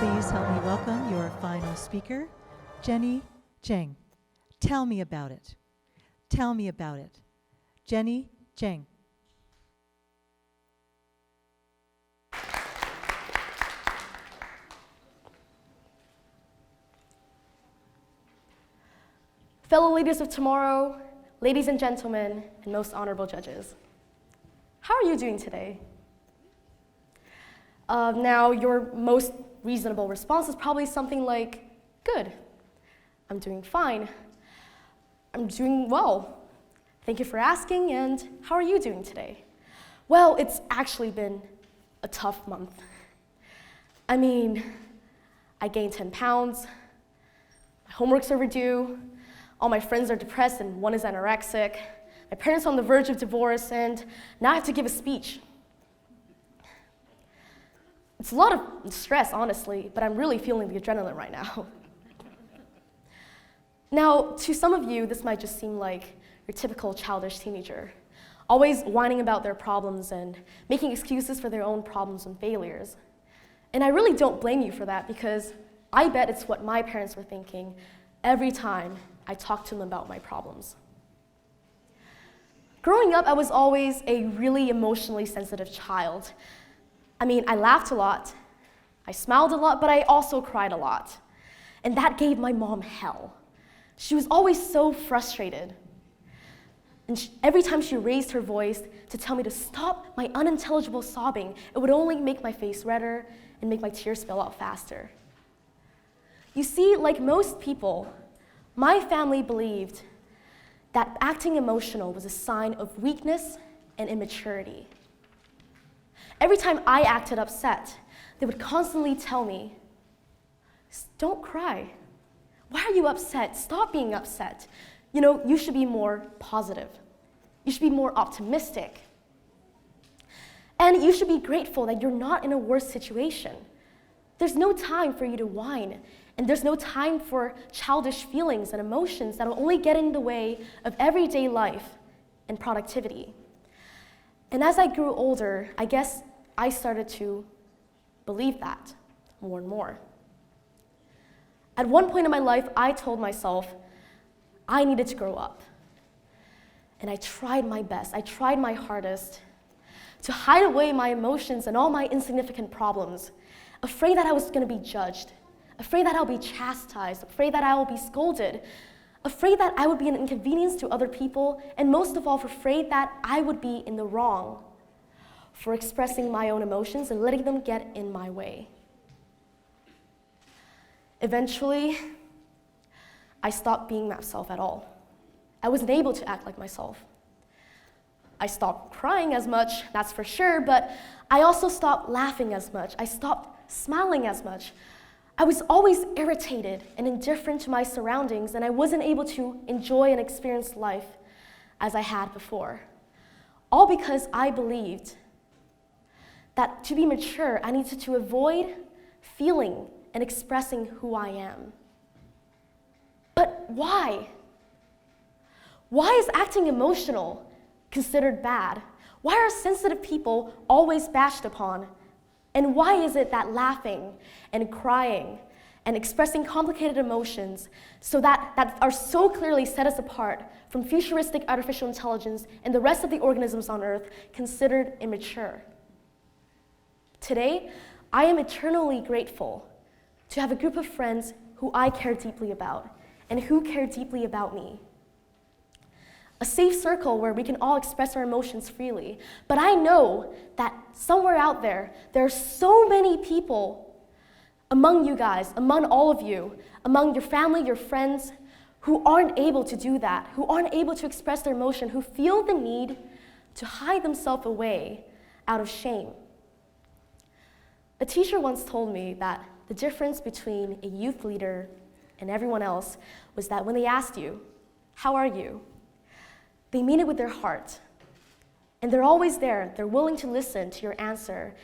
Please help me welcome your final speaker, Jenny Zheng. Tell me about it. Tell me about it. Jenny Zheng. Fellow leaders of tomorrow, ladies and gentlemen, and most honorable judges, how are you doing today? Now, your most reasonable response is probably something like, good, I'm doing fine, I'm doing well. Thank you for asking, and how are you doing today? Well, it's actually been a tough month. I mean, I gained 10 pounds, my homework's overdue, all my friends are depressed and one is anorexic, my parents are on the verge of divorce, and now I have to give a speech. It's a lot of stress, honestly, but I'm really feeling the adrenaline right now. Now, to some of you, this might just seem like your typical childish teenager, always whining about their problems and making excuses for their own problems and failures. And I really don't blame you for that, because I bet it's what my parents were thinking every time I talked to them about my problems. Growing up, I was always a really emotionally sensitive child. I mean, I laughed a lot, I smiled a lot, but I also cried a lot. And that gave my mom hell. She was always so frustrated. And every time she raised her voice to tell me to stop my unintelligible sobbing, it would only make my face redder and make my tears spill out faster. You see, like most people, my family believed that acting emotional was a sign of weakness and immaturity. Every time I acted upset, they would constantly tell me, don't cry. Why are you upset? Stop being upset. You know, you should be more positive. You should be more optimistic. And you should be grateful that you're not in a worse situation. There's no time for you to whine, and there's no time for childish feelings and emotions that will only get in the way of everyday life and productivity. And as I grew older, I guess I started to believe that more and more. At one point in my life, I told myself I needed to grow up. And I tried my best, I tried my hardest to hide away my emotions and all my insignificant problems, afraid that I was going to be judged, afraid that I'll be chastised, afraid that I will be scolded, afraid that I would be an inconvenience to other people, and most of all, afraid that I would be in the wrong for expressing my own emotions and letting them get in my way. Eventually, I stopped being myself at all. I wasn't able to act like myself. I stopped crying as much, that's for sure, but I also stopped laughing as much. I stopped smiling as much. I was always irritated and indifferent to my surroundings, and I wasn't able to enjoy and experience life as I had before. All because I believed that to be mature, I needed to avoid feeling and expressing who I am. But why? Why is acting emotional considered bad? Why are sensitive people always bashed upon? And why is it that laughing and crying and expressing complicated emotions that are so clearly set us apart from futuristic artificial intelligence and the rest of the organisms on Earth considered immature? Today, I am eternally grateful to have a group of friends who I care deeply about and who care deeply about me. A safe circle where we can all express our emotions freely. But I know that somewhere out there, there are so many people among you guys, among all of you, among your family, your friends, who aren't able to do that, who aren't able to express their emotion, who feel the need to hide themselves away out of shame. A teacher once told me that the difference between a youth leader and everyone else was that when they asked you, "How are you?" they mean it with their heart. And they're always there. They're willing to listen to your answer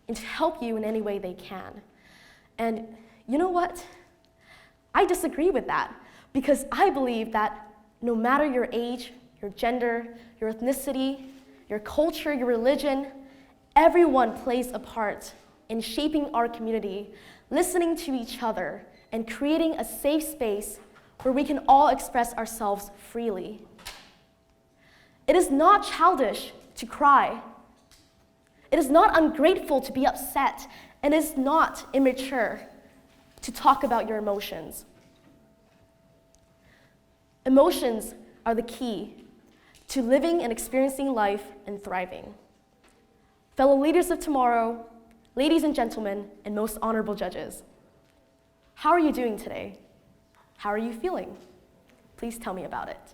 and to help you in any way they can. And you know what? I disagree with that, because I believe that no matter your age, your gender, your ethnicity, your culture, your religion, everyone plays a part in shaping our community, listening to each other, and creating a safe space where we can all express ourselves freely. It is not childish to cry. It is not ungrateful to be upset, and it is not immature to talk about your emotions. Emotions are the key to living and experiencing life and thriving. Fellow leaders of tomorrow, ladies and gentlemen, and most honorable judges, how are you doing today? How are you feeling? Please tell me about it.